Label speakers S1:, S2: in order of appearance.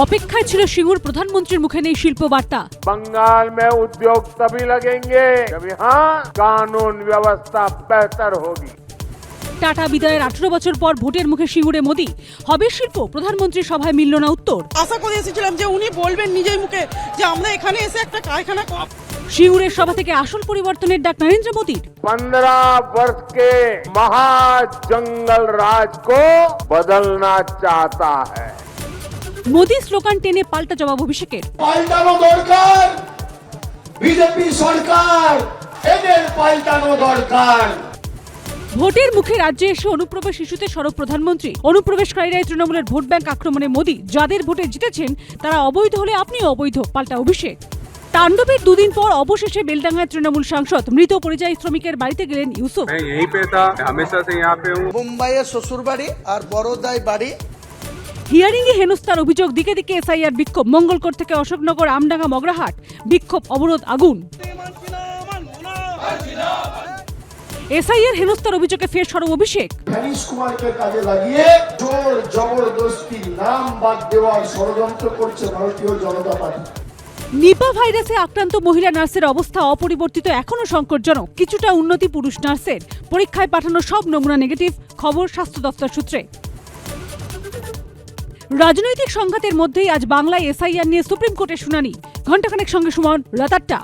S1: অপেক্ষায় ছিল সিঙ্গুর প্রধানমন্ত্রীর মুখে নেই শিল্প বার্তা।
S2: बंगाल में उद्योग तभी लगेंगे जब यहाँ कानून व्यवस्था बेहतर होगी।
S1: টাটা বিদায়ের 18 বছর পর ভোটের মুখে সিঙ্গুরে মোদি, হবে শিল্প? প্রধানমন্ত্রীর সভায় মিলল না উত্তর।
S3: আশা করে এসেছিলাম যে উনি বলবেন নিজের মুখে যে আমরা এখানে এসে একটা কারখানা।
S1: সিঙ্গুরের সভা থেকে আসল পরিবর্তনের ডাক নরেন্দ্র মোদীর।
S2: 15 वर्ष के महाजंगल राज को बदलना चाहता है।
S1: মোদি স্লোগান টেনে পাল্টা জবাব অভিষেকের।
S4: পাল্টানো দরকার, বিজেপি সরকার এদের পাল্টানো দরকার।
S1: ভোটের মুখে রাজ্যে এসে অনুপ্রবেশ ইস্যুতে সরব প্রধানমন্ত্রী। অনুপ্রবেশকারীরাই তৃণমূলের ভোট ব্যাংক আক্রমণে মোদি, যাদের ভোটে জিতেছেন তারা অবৈধ হলে আপনিও অবৈধ, পাল্টা অভিষেক। তাণ্ডবের দুদিন পর অবশেষে বেলডাঙ্গায় তৃণমূল সাংসদ মৃত পরিযায়ী শ্রমিকের বাড়িতে গেলেন ইউসুফ।
S5: মুম্বাইয়ের শ্বশুর বাড়ি আর বড়োদায় বাড়ি।
S1: হিয়ারিং এ হেনস্থার অভিযোগ, দিকে দিকে এসআইআর বিক্ষোভ। মঙ্গলকোট থেকে অশোকনগর, আমডাঙ্গা, মগরাহাট, বিক্ষোভ, অবরোধ, আগুন। এসআইআর হেনস্থার অভিযোগে ফের সরব অভিষেক।
S4: জ্ঞানীশ কুমারকে কাজে লাগিয়ে জোর জবরদস্তি নাম বাদ দেওয়ার ষড়যন্ত্র করছে ভারতীয় জনতা পার্টি।
S1: নিপা ভাইরাসে আক্রান্ত মহিলা নার্সের অবস্থা অপরিবর্তিত, এখনো সংকটজনক। কিছুটা উন্নতি পুরুষ নার্সের, পরীক্ষায় পাঠানো সব নমুনা নেগেটিভ, খবর স্বাস্থ্য দপ্তর সূত্রে। রাজনৈতিক সংঘাতের মধ্যেই আজ বাংলায় এসআইআর নিয়ে সুপ্রিম কোর্টে শুনানি। ঘণ্টাখানেক সঙ্গে সুমন, রাত 8টা।